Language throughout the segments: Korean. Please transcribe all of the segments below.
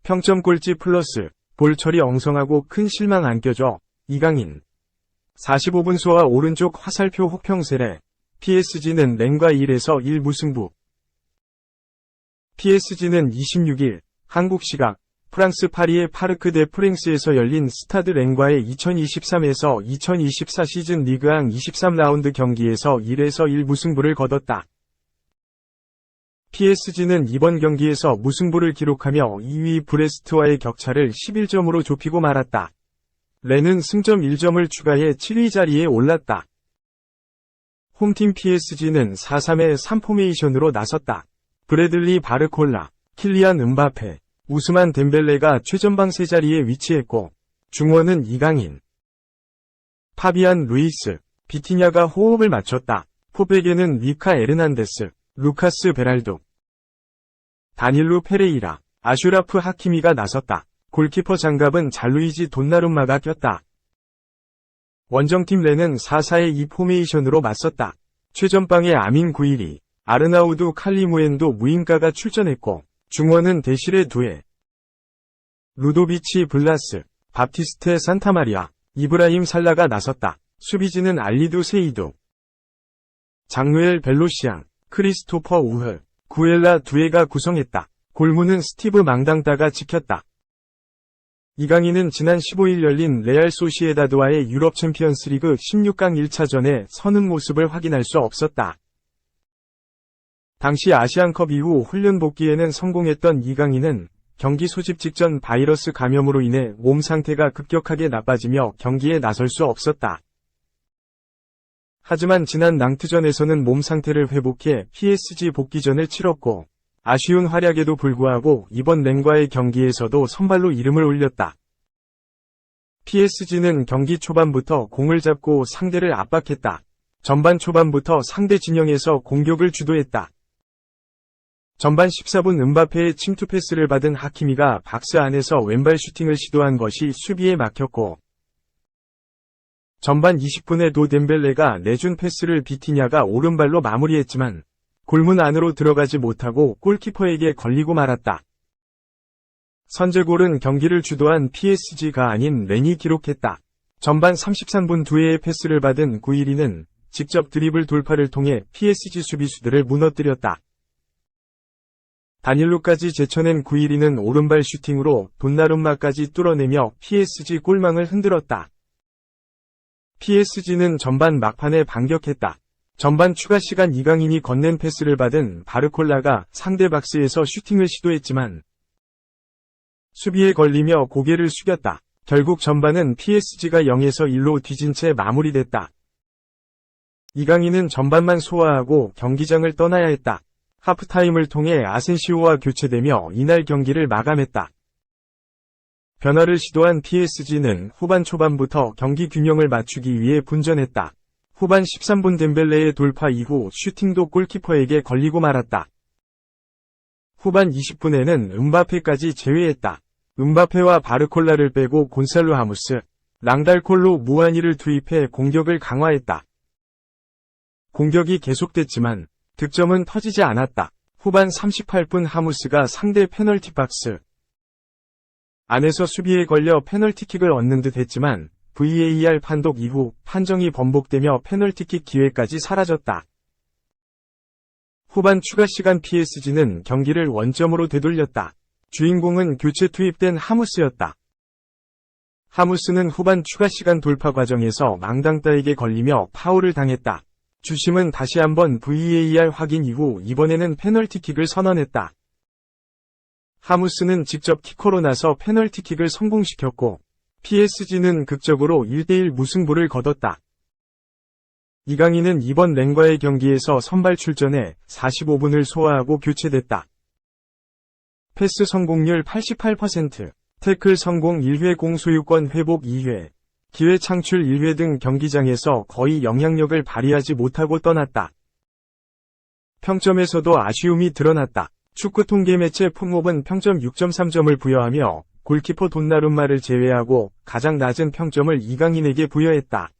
평점 꼴찌 플러스 볼 처리 엉성하고 큰 실망 안겨줘. 이강인 45분 소화 오른쪽 화살표 혹평세례. PSG는 렌과 1에서 1 무승부. PSG는 26일 한국 시각 프랑스 파리의 파르크 데 프랭스에서 열린 스타드 렌과의 2023에서 2024 시즌 리그앙 23라운드 경기에서 1에서 1 무승부를 거뒀다. PSG는 이번 경기에서 무승부를 기록하며 2위 브레스트와의 격차를 11점으로 좁히고 말았다. 렌은 승점 1점을 추가해 7위 자리에 올랐다. 홈팀 PSG는 4-3-3 포메이션으로 나섰다. 브래들리 바르콜라, 킬리안 음바페, 우스만 덴벨레가 최전방 세 자리에 위치했고 중원은 이강인, 파비안 루이스, 비티냐가 호흡을 맞췄다. 포백에는 리카 에르난데스, 루카스 베랄도, 다닐루 페레이라, 아슈라프 하키미가 나섰다. 골키퍼 장갑은 잘루이지 돈나룸마가 꼈다. 원정팀 렌은 4-4-2 포메이션으로 맞섰다. 최전방에 아민 구이리, 아르나우두 칼리무엔도 무인가가 출전했고 중원은 데시레 두에, 루도비치 블라스, 바티스테 산타마리아, 이브라임 살라가 나섰다. 수비진은 알리두 세이두, 장누엘 벨로시앙, 크리스토퍼 우흐, 구엘라 두에가 구성했다. 골문은 스티브 망당따가 지켰다. 이강인은 지난 15일 열린 레알 소시에다드와의 유럽 챔피언스리그 16강 1차전에 서는 모습을 확인할 수 없었다. 당시 아시안컵 이후 훈련 복귀에는 성공했던 이강인은 경기 소집 직전 바이러스 감염으로 인해 몸 상태가 급격하게 나빠지며 경기에 나설 수 없었다. 하지만 지난 낭트전에서는 몸 상태를 회복해 PSG 복귀전을 치렀고 아쉬운 활약에도 불구하고 이번 렌과의 경기에서도 선발로 이름을 올렸다. PSG는 경기 초반부터 공을 잡고 상대를 압박했다. 전반 초반부터 상대 진영에서 공격을 주도했다. 전반 14분 음바페의 침투 패스를 받은 하키미가 박스 안에서 왼발 슈팅을 시도한 것이 수비에 막혔고 전반 20분에도 덴벨레가 내준 패스를 비티냐가 오른발로 마무리했지만 골문 안으로 들어가지 못하고 골키퍼에게 걸리고 말았다. 선제골은 경기를 주도한 PSG가 아닌 렌이 기록했다. 전반 33분 두 회의 패스를 받은 구이리는 직접 드리블 돌파를 통해 PSG 수비수들을 무너뜨렸다. 다닐루까지 제쳐낸 구이리는 오른발 슈팅으로 돈나룸마까지 뚫어내며 PSG 골망을 흔들었다. PSG는 전반 막판에 반격했다. 전반 추가 시간 이강인이 건넨 패스를 받은 바르콜라가 상대 박스에서 슈팅을 시도했지만 수비에 걸리며 고개를 숙였다. 결국 전반은 PSG가 0에서 1로 뒤진 채 마무리됐다. 이강인은 전반만 소화하고 경기장을 떠나야 했다. 하프타임을 통해 아센시오와 교체되며 이날 경기를 마감했다. 변화를 시도한 PSG는 후반 초반부터 경기 균형을 맞추기 위해 분전했다. 후반 13분 덴벨레의 돌파 이후 슈팅도 골키퍼에게 걸리고 말았다. 후반 20분에는 음바페까지 제외했다. 음바페와 바르콜라를 빼고 곤살로 하무스, 랑달콜로 무아니를 투입해 공격을 강화했다. 공격이 계속됐지만 득점은 터지지 않았다. 후반 38분 하무스가 상대 페널티 박스 안에서 수비에 걸려 페널티킥을 얻는 듯 했지만 VAR 판독 이후 판정이 번복되며 페널티킥 기회까지 사라졌다. 후반 추가 시간 PSG는 경기를 원점으로 되돌렸다. 주인공은 교체 투입된 하무스였다. 하무스는 후반 추가 시간 돌파 과정에서 망당따에게 걸리며 파울을 당했다. 주심은 다시 한번 VAR 확인 이후 이번에는 페널티킥을 선언했다. 하무스는 직접 키커로 나서 페널티킥을 성공시켰고 PSG는 극적으로 1대1 무승부를 거뒀다. 이강인은 이번 렌과의 경기에서 선발 출전해 45분을 소화하고 교체됐다. 패스 성공률 88%, 태클 성공 1회 공소유권 회복 2회, 기회 창출 1회 등 경기장에서 거의 영향력을 발휘하지 못하고 떠났다. 평점에서도 아쉬움이 드러났다. 축구 통계 매체 풋몹은 평점 6.3점을 부여하며 골키퍼 돈나룸마를 제외하고 가장 낮은 평점을 이강인에게 부여했다.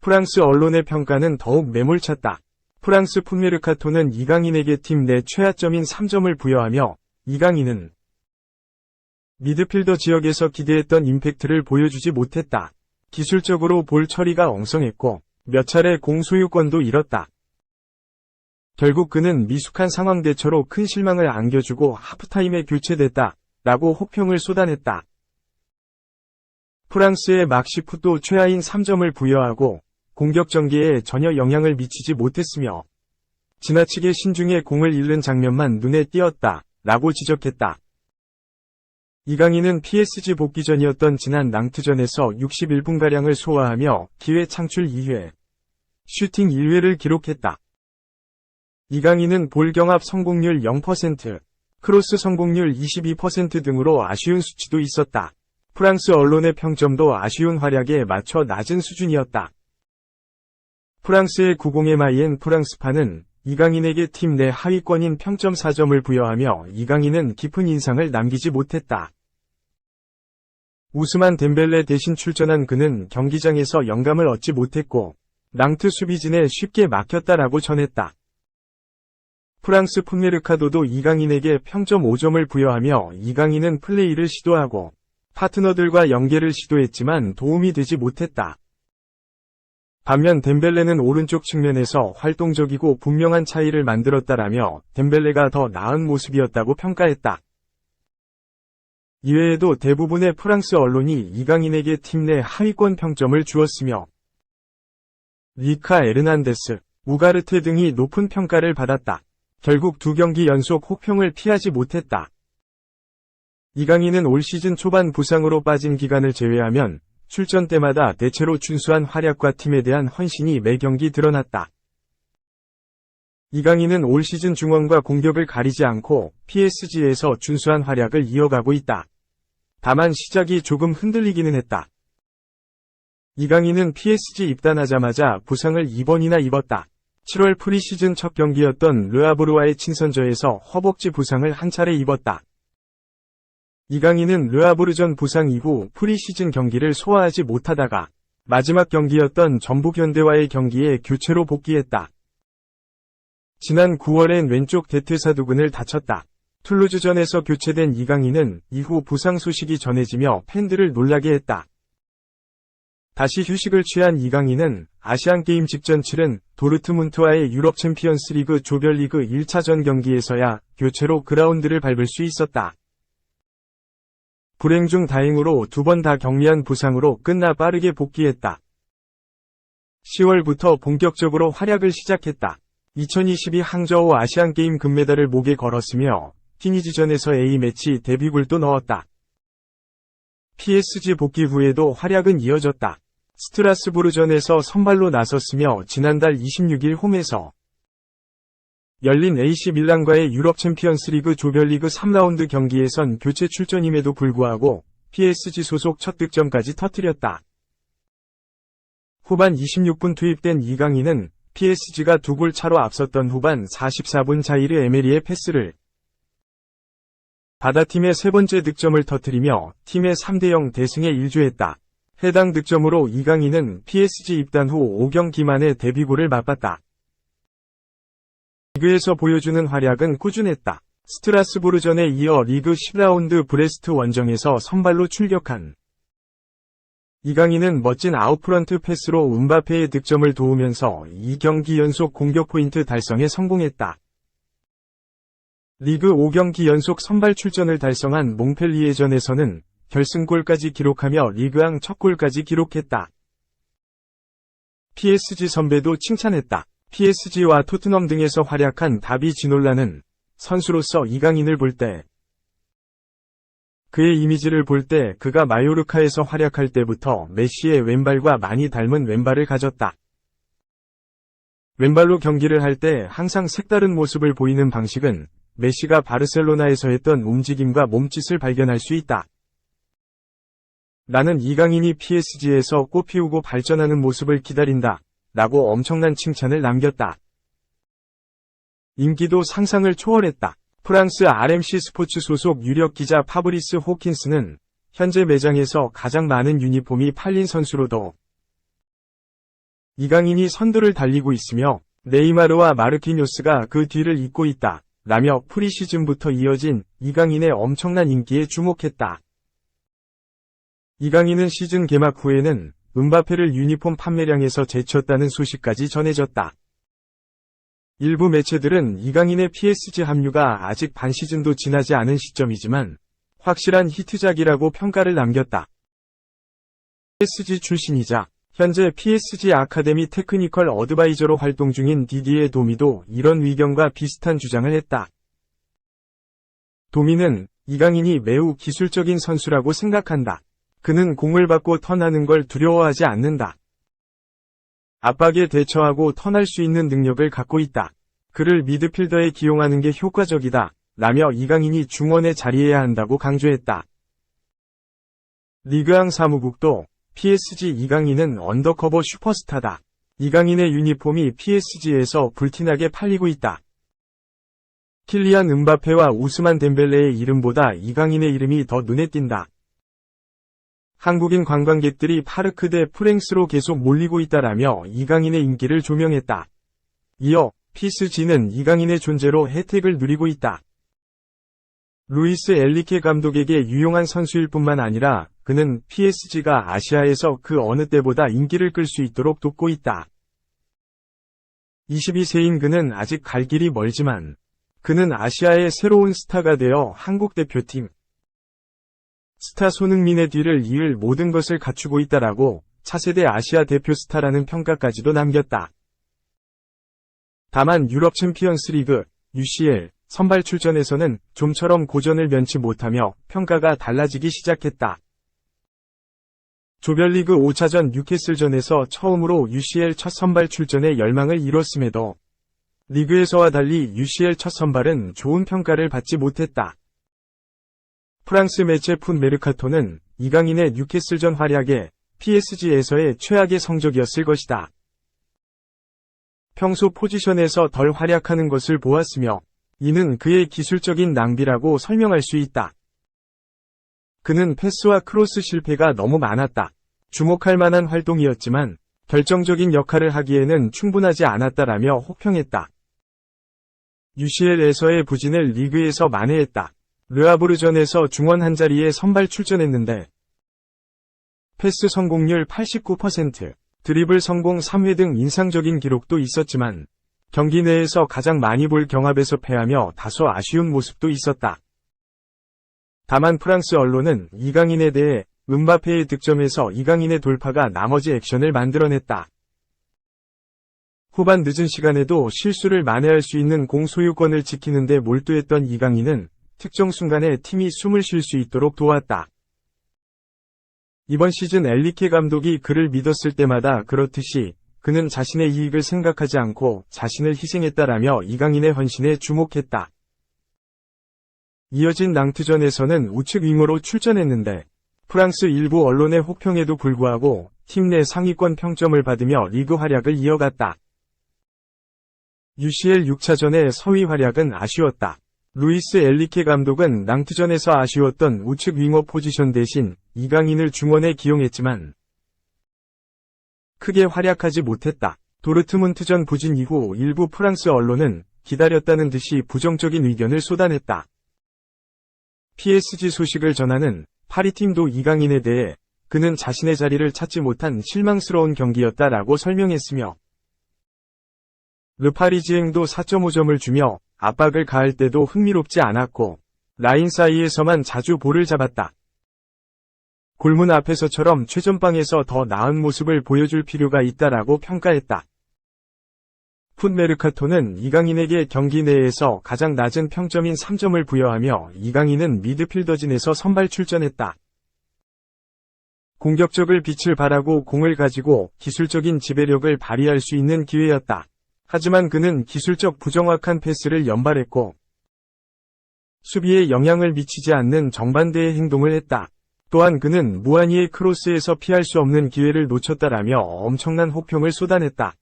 프랑스 언론의 평가는 더욱 매몰찼다. 프랑스 풋메르카토는 이강인에게 팀 내 최하점인 3점을 부여하며 이강인은 미드필더 지역에서 기대했던 임팩트를 보여주지 못했다. 기술적으로 볼 처리가 엉성했고 몇 차례 공 소유권도 잃었다. 결국 그는 미숙한 상황 대처로 큰 실망을 안겨주고 하프타임에 교체됐다. 라고 호평을 쏟아냈다. 프랑스의 막시풋도 최하인 3점을 부여하고 공격 전개에 전혀 영향을 미치지 못했으며 지나치게 신중해 공을 잃는 장면만 눈에 띄었다. 라고 지적했다. 이강인은 PSG 복귀 전이었던 지난 낭트전에서 61분가량을 소화하며 기회 창출 2회, 슈팅 1회를 기록했다. 이강인은 볼 경합 성공률 0%, 크로스 성공률 22% 등으로 아쉬운 수치도 있었다. 프랑스 언론의 평점도 아쉬운 활약에 맞춰 낮은 수준이었다. 프랑스의 90MIN 프랑스파는 이강인에게 팀 내 하위권인 평점 4점을 부여하며 이강인은 깊은 인상을 남기지 못했다. 우스만 덴벨레 대신 출전한 그는 경기장에서 영감을 얻지 못했고 낭트 수비진에 쉽게 막혔다라고 전했다. 프랑스 풋메르카도도 이강인에게 평점 5점을 부여하며 이강인은 플레이를 시도하고 파트너들과 연계를 시도했지만 도움이 되지 못했다. 반면 덴벨레는 오른쪽 측면에서 활동적이고 분명한 차이를 만들었다라며 덴벨레가 더 나은 모습이었다고 평가했다. 이외에도 대부분의 프랑스 언론이 이강인에게 팀 내 하위권 평점을 주었으며 리카 에르난데스, 우가르테 등이 높은 평가를 받았다. 결국 2경기 연속 호평을 피하지 못했다. 이강인은 올 시즌 초반 부상으로 빠진 기간을 제외하면 출전 때마다 대체로 준수한 활약과 팀에 대한 헌신이 매 경기 드러났다. 이강인은 올 시즌 중원과 공격을 가리지 않고 PSG에서 준수한 활약을 이어가고 있다. 다만 시작이 조금 흔들리기는 했다. 이강인은 PSG 입단하자마자 부상을 2번이나 입었다. 7월 프리시즌 첫 경기였던 르아브르와의 친선전에서 허벅지 부상을 한 차례 입었다. 이강인은 르아브르전 부상 이후 프리시즌 경기를 소화하지 못하다가 마지막 경기였던 전북현대와의 경기에 교체로 복귀했다. 지난 9월엔 왼쪽 대퇴사두근을 다쳤다. 툴루즈전에서 교체된 이강인은 이후 부상 소식이 전해지며 팬들을 놀라게 했다. 다시 휴식을 취한 이강인은 아시안게임 직전 치른 도르트문트와의 유럽 챔피언스리그 조별리그 1차전 경기에서야 교체로 그라운드를 밟을 수 있었다. 불행 중 다행으로 2번 다 경미한 부상으로 끝나 빠르게 복귀했다. 10월부터 본격적으로 활약을 시작했다. 2022 항저우 아시안게임 금메달을 목에 걸었으며 티니지전에서 A매치 데뷔골도 넣었다. PSG 복귀 후에도 활약은 이어졌다. 스트라스부르전에서 선발로 나섰으며 지난달 26일 홈에서 열린 AC 밀란과의 유럽 챔피언스리그 조별리그 3라운드 경기에선 교체 출전임에도 불구하고 PSG 소속 첫 득점까지 터뜨렸다. 후반 26분 투입된 이강인은 PSG가 2골 차로 앞섰던 후반 44분 자이르 에메리의 패스를 받아 팀의 세 번째 득점을 터뜨리며 팀의 3대0 대승에 일조했다. 해당 득점으로 이강인은 PSG 입단 후 5경기 만에 데뷔골을 맛봤다. 리그에서 보여주는 활약은 꾸준했다. 스트라스부르전에 이어 리그 10라운드 브레스트 원정에서 선발로 출격한 이강인은 멋진 아웃프런트 패스로 음바페의 득점을 도우면서 2경기 연속 공격 포인트 달성에 성공했다. 리그 5경기 연속 선발 출전을 달성한 몽펠리에전에서는 결승골까지 기록하며 리그앙 첫 골까지 기록했다. PSG 선배도 칭찬했다. PSG와 토트넘 등에서 활약한 다비 지놀라는 선수로서 이강인을 볼 때 그의 이미지를 볼 때 그가 마요르카에서 활약할 때부터 메시의 왼발과 많이 닮은 왼발을 가졌다. 왼발로 경기를 할 때 항상 색다른 모습을 보이는 방식은 메시가 바르셀로나에서 했던 움직임과 몸짓을 발견할 수 있다. 나는 이강인이 PSG에서 꽃피우고 발전하는 모습을 기다린다. 라고 엄청난 칭찬을 남겼다. 인기도 상상을 초월했다. 프랑스 RMC 스포츠 소속 유력 기자 파브리스 호킨스는 현재 매장에서 가장 많은 유니폼이 팔린 선수로도 이강인이 선두를 달리고 있으며 네이마르와 마르키뇨스가 그 뒤를 잇고 있다. 라며 프리시즌부터 이어진 이강인의 엄청난 인기에 주목했다. 이강인은 시즌 개막 후에는 음바페를 유니폼 판매량에서 제쳤다는 소식까지 전해졌다. 일부 매체들은 이강인의 PSG 합류가 아직 반 시즌도 지나지 않은 시점이지만 확실한 히트작이라고 평가를 남겼다. PSG 출신이자 현재 PSG 아카데미 테크니컬 어드바이저로 활동 중인 디디에 도미도 이런 의견과 비슷한 주장을 했다. 도미는 이강인이 매우 기술적인 선수라고 생각한다. 그는 공을 받고 턴하는 걸 두려워하지 않는다. 압박에 대처하고 턴할 수 있는 능력을 갖고 있다. 그를 미드필더에 기용하는 게 효과적이다. 라며 이강인이 중원에 자리해야 한다고 강조했다. 리그앙 사무국도 PSG 이강인은 언더커버 슈퍼스타다. 이강인의 유니폼이 PSG에서 불티나게 팔리고 있다. 킬리안 음바페와 우스만 덴벨레의 이름보다 이강인의 이름이 더 눈에 띈다. 한국인 관광객들이 파르크 대 프랭스로 계속 몰리고 있다라며 이강인의 인기를 조명했다. 이어 PSG는 이강인의 존재로 혜택을 누리고 있다. 루이스 엘리케 감독에게 유용한 선수일 뿐만 아니라 그는 PSG가 아시아에서 그 어느 때보다 인기를 끌 수 있도록 돕고 있다. 22세인 그는 아직 갈 길이 멀지만 그는 아시아의 새로운 스타가 되어 한국 대표팀 스타 손흥민의 뒤를 이을 모든 것을 갖추고 있다라고 차세대 아시아 대표 스타라는 평가까지도 남겼다. 다만 유럽 챔피언스 리그, UCL, 선발 출전에서는 좀처럼 고전을 면치 못하며 평가가 달라지기 시작했다. 조별리그 5차전 뉴캐슬전에서 처음으로 UCL 첫 선발 출전에 열망을 이뤘음에도 리그에서와 달리 UCL 첫 선발은 좋은 평가를 받지 못했다. 프랑스 매체 풋 메르카토는 이강인의 뉴캐슬전 활약에 PSG에서의 최악의 성적이었을 것이다. 평소 포지션에서 덜 활약하는 것을 보았으며 이는 그의 기술적인 낭비라고 설명할 수 있다. 그는 패스와 크로스 실패가 너무 많았다. 주목할 만한 활동이었지만 결정적인 역할을 하기에는 충분하지 않았다라며 혹평했다. UCL에서의 부진을 리그에서 만회했다. 르아브르전에서 중원 한자리에 선발 출전했는데 패스 성공률 89%, 드리블 성공 3회 등 인상적인 기록도 있었지만 경기 내에서 가장 많이 볼 경합에서 패하며 다소 아쉬운 모습도 있었다. 다만 프랑스 언론은 이강인에 대해 음바페의 득점에서 이강인의 돌파가 나머지 액션을 만들어냈다. 후반 늦은 시간에도 실수를 만회할 수 있는 공 소유권을 지키는 데 몰두했던 이강인은 특정 순간에 팀이 숨을 쉴 수 있도록 도왔다. 이번 시즌 엘리케 감독이 그를 믿었을 때마다 그렇듯이 그는 자신의 이익을 생각하지 않고 자신을 희생했다라며 이강인의 헌신에 주목했다. 이어진 낭트전에서는 우측 윙어로 출전했는데 프랑스 일부 언론의 혹평에도 불구하고 팀 내 상위권 평점을 받으며 리그 활약을 이어갔다. UCL 6차전의 서위 활약은 아쉬웠다. 루이스 엘리케 감독은 낭트전에서 아쉬웠던 우측 윙어 포지션 대신 이강인을 중원에 기용했지만 크게 활약하지 못했다. 도르트문트전 부진 이후 일부 프랑스 언론은 기다렸다는 듯이 부정적인 의견을 쏟아냈다. PSG 소식을 전하는 파리팀도 이강인에 대해 그는 자신의 자리를 찾지 못한 실망스러운 경기였다라고 설명했으며 르파리지앵도 4.5점을 주며 압박을 가할 때도 흥미롭지 않았고 라인 사이에서만 자주 볼을 잡았다. 골문 앞에서처럼 최전방에서 더 나은 모습을 보여줄 필요가 있다라고 평가했다. 풋메르카토는 이강인에게 경기 내에서 가장 낮은 평점인 3점을 부여하며 이강인은 미드필더진에서 선발 출전했다. 공격적을 빛을 발하고 공을 가지고 기술적인 지배력을 발휘할 수 있는 기회였다. 하지만 그는 기술적 부정확한 패스를 연발했고 수비에 영향을 미치지 않는 정반대의 행동을 했다. 또한 그는 무아니의 크로스에서 피할 수 없는 기회를 놓쳤다라며 엄청난 혹평을 쏟아냈다.